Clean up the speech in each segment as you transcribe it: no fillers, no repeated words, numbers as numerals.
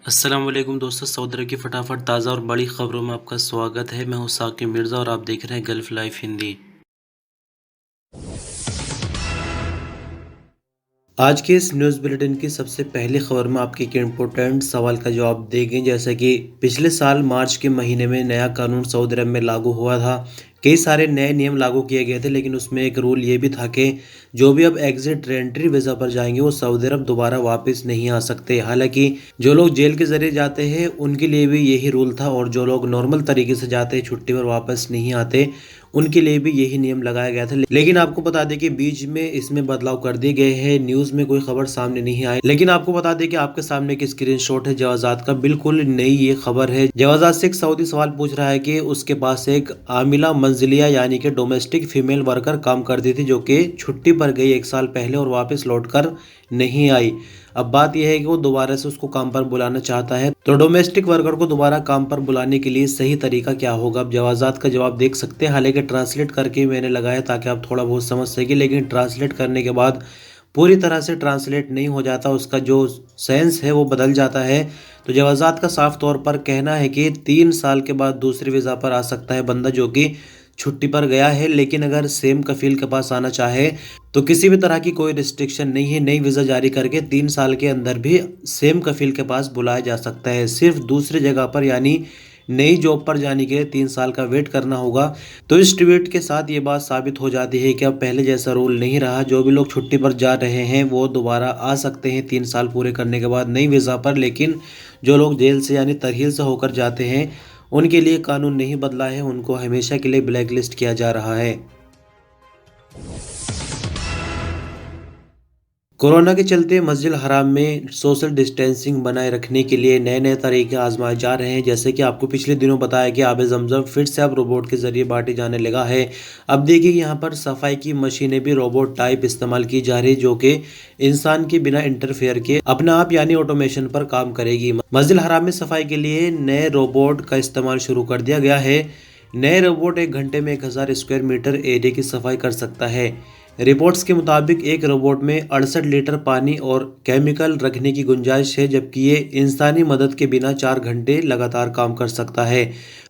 अस्सलाम वालेकुम दोस्तों, सऊदी अरब की फटाफट ताज़ा और बड़ी खबरों में आपका स्वागत है। मैं हूं साकिब मिर्ज़ा और आप देख रहे हैं गल्फ लाइफ हिंदी। आज के इस न्यूज़ बुलेटिन की सबसे पहली खबर में आपके एक इम्पोर्टेंट सवाल का जवाब देंगे। जैसा कि पिछले साल मार्च के महीने में नया कानून सऊदी अरब में लागू हुआ था। कई सारे नए नियम लागू किए गए थे, लेकिन उसमें एक रूल ये भी था कि जो भी अब एग्जिट रेंट्री वीज़ा पर जाएंगे वो सऊदी अरब दोबारा वापस नहीं आ सकते। हालांकि जो लोग जेल के जरिए जाते हैं उनके लिए भी यही रूल था, और जो लोग नॉर्मल तरीके से जाते हैं, छुट्टी पर वापस नहीं आते, उनके लिए भी यही नियम लगाया गया था। लेकिन आपको बता दें कि बीच में इसमें बदलाव कर दिए गए हैं। न्यूज़ में कोई खबर सामने नहीं आई, लेकिन आपको बता दें कि आपके सामने एक स्क्रीनशॉट है जवाजात का। बिल्कुल नई ये खबर है। जवाजात से एक सऊदी सवाल पूछ रहा है कि उसके पास एक आमिला मंजिलिया यानी कि डोमेस्टिक फीमेल वर्कर काम करती थी, जो कि छुट्टी पर गई 1 साल पहले और वापस लौटकर नहीं आई। अब बात यह है कि वो दोबारा से उसको काम पर बुलाना चाहता है, तो डोमेस्टिक वर्कर को दोबारा काम पर बुलाने के लिए सही तरीका क्या होगा? अब जवाजात का जवाब देख सकते हैं। हालांकि ट्रांसलेट करके मैंने लगाया ताकि आप थोड़ा बहुत समझ सके, लेकिन ट्रांसलेट करने के बाद पूरी तरह से ट्रांसलेट नहीं हो जाता, उसका जो सेंस है वो बदल जाता है। तो जवाजात का साफ तौर पर कहना है कि 3 साल के बाद दूसरे वीज़ा पर आ सकता है बंदा जो कि छुट्टी पर गया है, लेकिन अगर सेम कफील के पास आना चाहे तो किसी भी तरह की कोई रिस्ट्रिक्शन नहीं है। नई वीज़ा जारी करके 3 साल के अंदर भी सेम कफील के पास बुलाया जा सकता है। सिर्फ दूसरी जगह पर यानी नई जॉब पर जाने के लिए 3 साल का वेट करना होगा। तो इस ट्वीट के साथ ये बात साबित हो जाती है कि अब पहले जैसा रूल नहीं रहा। जो भी लोग छुट्टी पर जा रहे हैं वो दोबारा आ सकते हैं 3 साल पूरे करने के बाद नई वीज़ा पर, लेकिन जो लोग जेल से यानी तरहील से होकर जाते हैं उनके लिए कानून नहीं बदला है, उनको हमेशा के लिए ब्लैक लिस्ट किया जा रहा है। कोरोना के चलते मस्जिद हराम में सोशल डिस्टेंसिंग बनाए रखने के लिए नए नए तरीके आजमाए जा रहे हैं। जैसे कि आपको पिछले दिनों बताया कि आब जमजम फिर से अब रोबोट के जरिए बांटे जाने लगा है। अब देखिए यहाँ पर सफाई की मशीनें भी रोबोट टाइप इस्तेमाल की जा रही, जो कि इंसान के बिना इंटरफेयर के अपने आप यानी ऑटोमेशन पर काम करेगी। मस्जिद हराम में सफाई के लिए नए रोबोट का इस्तेमाल शुरू कर दिया गया है। नए रोबोट 1 घंटे में 1000 स्क्वायर मीटर एरिया की सफाई कर सकता है। रिपोर्ट्स के मुताबिक एक रोबोट में 68 लीटर पानी और केमिकल रखने की गुंजाइश है, जबकि ये इंसानी मदद के बिना 4 घंटे लगातार काम कर सकता है।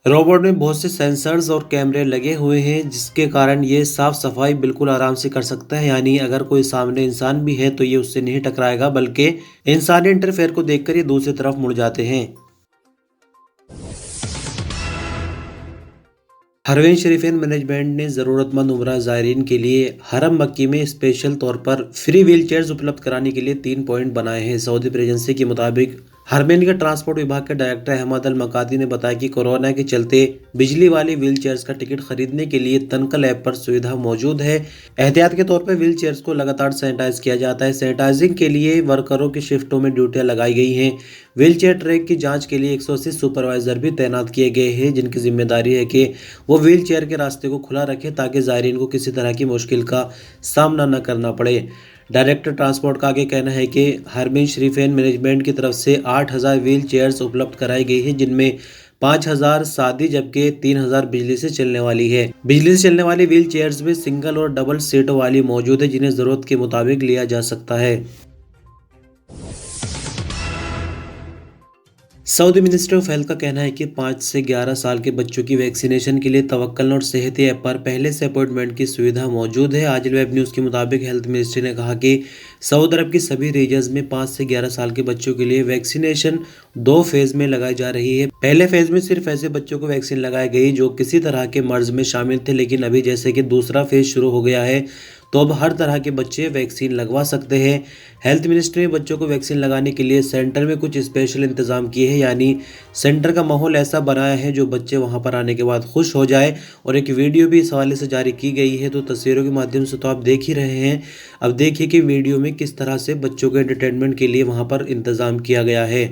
रोबोट में बहुत से सेंसर्स और कैमरे लगे हुए हैं, जिसके कारण ये साफ सफाई बिल्कुल आराम से कर सकता है। यानी अगर कोई सामने इंसान भी है तो ये उससे नहीं टकराएगा, बल्कि इंसानी इंटरफेयर को देखकर ये दूसरी तरफ मुड़ जाते हैं। हरमैन शरीफैन मैनेजमेंट ने ज़रूरतमंद उम्रा ज़ायरीन के लिए हरम मक्की में स्पेशल तौर पर फ्री व्हील चेयर्स उपलब्ध कराने के लिए 3 पॉइंट बनाए हैं। सऊदी एजेंसी के मुताबिक हरमैन के ट्रांसपोर्ट विभाग के डायरेक्टर अहमद अल मकाती ने बताया कि कोरोना के चलते बिजली वाली व्हील चेयर्स का टिकट खरीदने के लिए तनकल ऐप पर सुविधा मौजूद है। एहतियात के तौर पर व्हील चेयर्स को लगातार सैनिटाइज किया जाता है। सैनिटाइजिंग के लिए वर्करों की शिफ्टों में ड्यूटियां लगाई गई हैं। व्हील चेयर ट्रैक की जांच के लिए 180 सुपरवाइजर भी तैनात किए गए हैं, जिनकी जिम्मेदारी है कि वो व्हील चेयर के रास्ते को खुला रखें ताकि ज़ायरीन को किसी तरह की मुश्किल का सामना न करना पड़े। डायरेक्टर ट्रांसपोर्ट का आगे कहना है कि हरमैन शरीफैन मैनेजमेंट की तरफ से 8000 व्हील चेयर्स उपलब्ध कराई गई है, जिनमें 5000 सादी जबकि 3000 बिजली से चलने वाली है। बिजली से चलने वाली व्हील चेयर्स में सिंगल और डबल सीटों वाली मौजूद है, जिन्हें ज़रूरत के मुताबिक लिया जा सकता है। सऊदी मिनिस्ट्री ऑफ हेल्थ का कहना है कि 5 से 11 साल के बच्चों की वैक्सीनेशन के लिए तवक्कल और सेहत ऐप पर पहले से अपॉइंटमेंट की सुविधा मौजूद है। आज वेब न्यूज़ के मुताबिक हेल्थ मिनिस्ट्री ने कहा कि सऊदी अरब की सभी रीजन्स में 5 से 11 साल के बच्चों के लिए वैक्सीनेशन 2 फेज में लगाई जा रही है। पहले फेज में सिर्फ ऐसे बच्चों को वैक्सीन लगाई गई जो किसी तरह के मर्ज में शामिल थे, लेकिन अभी जैसे कि दूसरा फेज शुरू हो गया है तो अब हर तरह के बच्चे वैक्सीन लगवा सकते हैं। हेल्थ मिनिस्ट्री ने बच्चों को वैक्सीन लगाने के लिए सेंटर में कुछ स्पेशल इंतजाम किए हैं, यानी सेंटर का माहौल ऐसा बनाया है जो बच्चे वहां पर आने के बाद खुश हो जाए। और एक वीडियो भी इस हवाले से जारी की गई है, तो तस्वीरों के माध्यम से तो आप देख ही रहे हैं। अब देखिए कि वीडियो में किस तरह से बच्चों के एंटरटेनमेंट के लिए वहां पर इंतजाम किया गया है।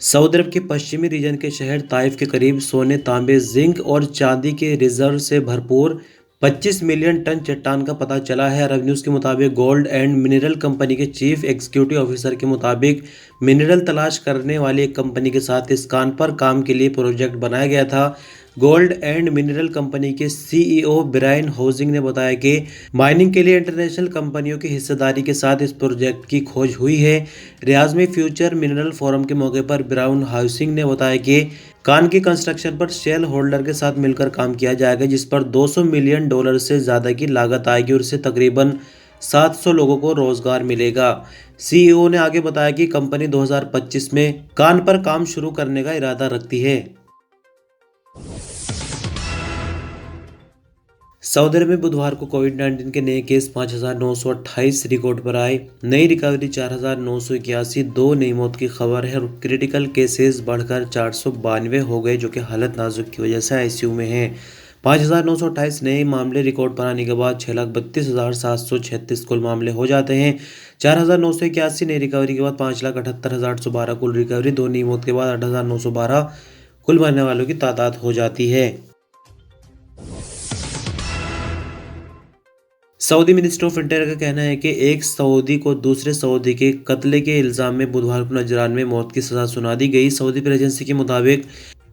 सऊदी अरब के पश्चिमी रीजन के शहर ताइफ के करीब सोने, तांबे, जिंक और चांदी के रिजर्व से भरपूर 25 मिलियन टन चट्टान का पता चला है। अरब न्यूज़ के मुताबिक गोल्ड एंड मिनरल कंपनी के चीफ एग्जीक्यूटिव ऑफिसर के मुताबिक मिनरल तलाश करने वाली एक कंपनी के साथ इस कान पर काम के लिए प्रोजेक्ट बनाया गया था। गोल्ड एंड मिनरल कंपनी के सीईओ ब्रायन हाउसिंग ने बताया कि माइनिंग के लिए इंटरनेशनल कंपनियों की हिस्सेदारी के साथ इस प्रोजेक्ट की खोज हुई है। रियाज में फ्यूचर मिनरल फोरम के मौके पर ब्राउन हाउसिंग ने बताया कि कान की कंस्ट्रक्शन पर शेल होल्डर के साथ मिलकर काम किया जाएगा, जिस पर $200 मिलियन से ज़्यादा की लागत आएगी और इससे तकरीबन 700 लोगों को रोजगार मिलेगा। सीईओ ने आगे बताया कि कंपनी 2025 में कान पर काम शुरू करने का इरादा रखती है। सऊदी अरब में बुधवार को कोविड-19 के नए केस 5,928 रिकॉर्ड पर आए। नई रिकवरी 4,981, 2 नई मौत की खबर है और क्रिटिकल केसेस बढ़कर 492 हो गए, जो कि हालत नाजुक की वजह से आईसीयू में हैं। 5,928 नए मामले रिकॉर्ड पर आने के बाद 6,32,736 कुल मामले हो जाते हैं। 4,981 नई रिकवरी के बाद 5,78,812 कुल रिकवरी, 2 नई मौत के बाद 8,912 कुल मरने वालों की तादाद हो जाती है। सऊदी मिनिस्ट्री ऑफ इंटीरियर का कहना है कि एक सऊदी को दूसरे सऊदी के कत्ले के इल्जाम में बुधवार को नजरान में मौत की सजा सुना दी गई। सऊदी प्रेस एजेंसी के मुताबिक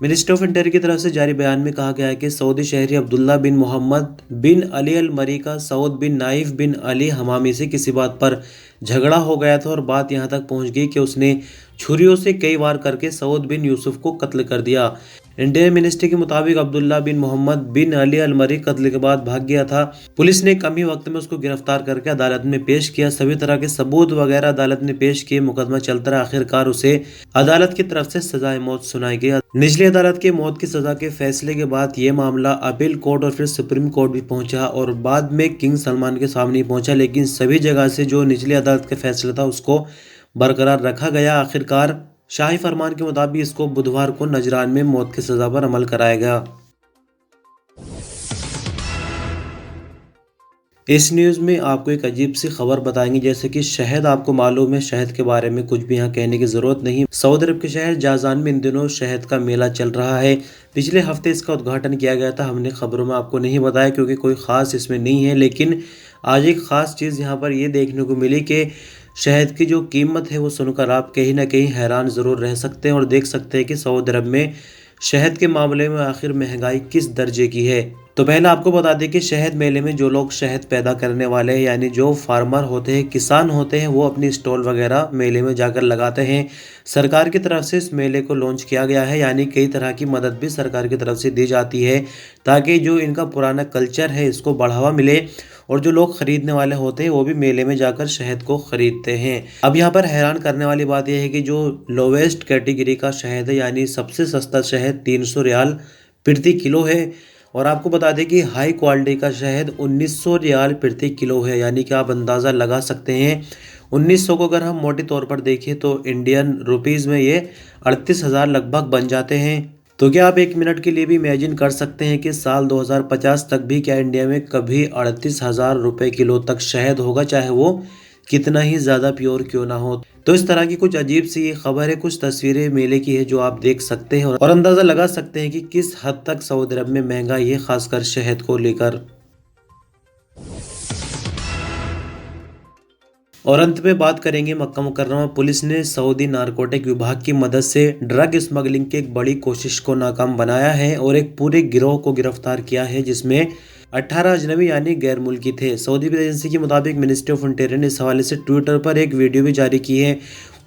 मिनिस्ट्री ऑफ इंटीरियर की तरफ से जारी बयान में कहा गया है कि सऊदी शहरी अब्दुल्ला बिन मोहम्मद बिन अली अल मरी का सऊद बिन नाइफ बिन अली हमामी से किसी बात पर झगड़ा हो गया था और बात यहां तक पहुंच गई कि उसने छुरियों से कई वार करके सऊद बिन यूसुफ को कत्ल कर दिया। इंडियन मिनिस्ट्री के मुताबिक अब्दुल्ला बिन मोहम्मद बिन अली अल मरी कत्ल के बाद भाग गया था। पुलिस ने कम ही वक्त में उसको गिरफ्तार करके अदालत में पेश किया। सभी तरह के सबूत वगैरह अदालत में पेश किए, मुकदमा चलता रहा। आखिरकार उसे अदालत की तरफ से सजाए मौत सुनाई गई। निचली अदालत के मौत की सजा के फैसले के बाद ये मामला अपील कोर्ट और फिर सुप्रीम कोर्ट भी पहुंचा और बाद में किंग सलमान के सामने पहुंचा, लेकिन सभी जगह से जो निचली अदालत का फैसला था उसको बरकरार रखा गया। आखिरकार शाही फरमान के मुताबिक इसको बुधवार को नजरान में मौत की सजा पर अमल कराया गया। इस न्यूज़ में आपको एक अजीब सी खबर बताएंगे, जैसे कि शहद आपको मालूम है, शहद के बारे में कुछ भी यहाँ कहने की ज़रूरत नहीं। सऊदी अरब के शहर जाज़ान में इन दिनों शहद का मेला चल रहा है। पिछले हफ्ते इसका उद्घाटन किया गया था। हमने खबरों में आपको नहीं बताया क्योंकि कोई ख़ास इसमें नहीं है, लेकिन आज एक ख़ास चीज़ यहाँ पर ये देखने को मिली कि शहद की जो कीमत है वो सुनकर आप कहीं ना कहीं हैरान ज़रूर रह सकते हैं और देख सकते हैं कि सऊदी अरब में शहद के मामले में आखिर महंगाई किस दर्जे की है। तो पहले आपको बता दें कि शहद मेले में जो लोग शहद पैदा करने वाले हैं, यानी जो फार्मर होते हैं, किसान होते हैं, वो अपनी स्टॉल वगैरह मेले में जाकर लगाते हैं। सरकार की तरफ से इस मेले को लॉन्च किया गया है, यानी कई तरह की मदद भी सरकार की तरफ से दी जाती है ताकि जो इनका पुराना कल्चर है इसको बढ़ावा मिले और जो लोग खरीदने वाले होते हैं वो भी मेले में जाकर शहद को खरीदते हैं। अब यहाँ पर हैरान करने वाली बात यह है कि जो लोवेस्ट कैटेगरी का शहद है, यानी सबसे सस्ता शहद 300 रियाल प्रति किलो है और आपको बता दें कि हाई क्वालिटी का शहद 1900 रियाल प्रति किलो है। यानी कि आप अंदाज़ा लगा सकते हैं 1900 को अगर हम मोटे तौर पर देखें तो इंडियन रुपीज़ में ये 38,000 लगभग बन जाते हैं। तो क्या आप एक मिनट के लिए भी इमेजिन कर सकते हैं कि साल 2050 तक भी क्या इंडिया में कभी 38,000 रुपये किलो तक शहद होगा, चाहे वो कितना ही ज़्यादा प्योर क्यों ना हो। तो इस तरह की कुछ अजीब सी ये खबर है, कुछ तस्वीरें मेले की है जो आप देख सकते हैं और अंदाज़ा लगा सकते हैं कि किस हद तक सऊदी अरब में महंगाई है, खासकर शहद को लेकर। और अंत में बात करेंगे मक्का मुकर्रमा पुलिस ने सऊदी नारकोटिक विभाग की मदद से ड्रग स्मगलिंग की एक बड़ी कोशिश को नाकाम बनाया है और एक पूरे गिरोह को गिरफ्तार किया है जिसमें 18 अजनबी यानी गैर मुल्की थे। सऊदी प्रेस एजेंसी के मुताबिक मिनिस्ट्री ऑफ इंटीरियर ने इस हवाले से ट्विटर पर एक वीडियो भी जारी की है।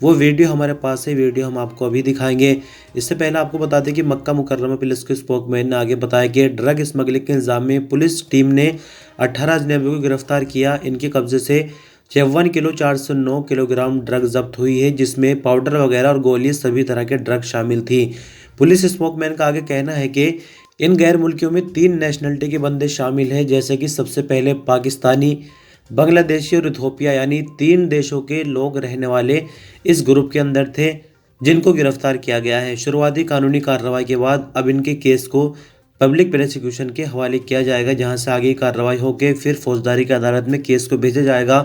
वो वीडियो हमारे पास है, वीडियो हम आपको अभी दिखाएंगे। इससे पहले आपको बता दें कि मक्का मुकर्रमा पुलिस के स्पोकमैन ने आगे बताया कि ड्रग स्मगलिंग के इल्ज़ाम में पुलिस टीम ने 18 अजनबियों को गिरफ्तार किया। इनके कब्जे से 54 किलो 409 किलोग्राम ड्रग जब्त हुई है, जिसमें पाउडर वगैरह और गोली सभी तरह के ड्रग शामिल थी। पुलिस स्पोकमैन का आगे कहना है कि इन गैर मुल्कियों में 3 नेशनलिटी के बंदे शामिल हैं, जैसे कि सबसे पहले पाकिस्तानी, बांग्लादेशी और इथोपिया, यानी 3 देशों के लोग रहने वाले इस ग्रुप के अंदर थे जिनको गिरफ्तार किया गया है। शुरुआती कानूनी कार्रवाई के बाद अब इनके केस को पब्लिक प्रोसिक्यूशन के हवाले किया जाएगा, जहां से आगे कार्रवाई होकर फिर फौजदारी की अदालत में केस को भेजा जाएगा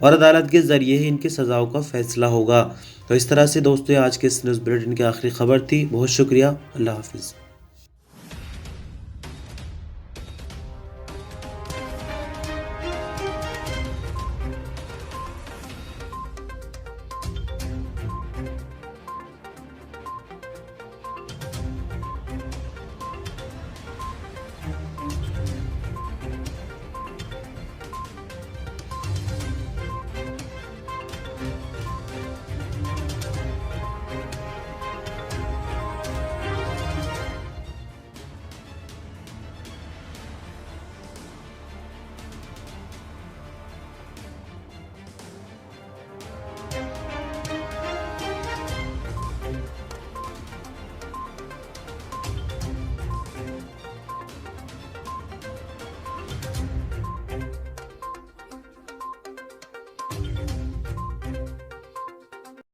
और अदालत के ज़रिए ही इनकी सज़ाओं का फ़ैसला होगा। तो इस तरह से दोस्तों आज के इस न्यूज़ बुलेटिन की आखिरी खबर थी। बहुत शुक्रिया। अल्लाह हाफ़िज़।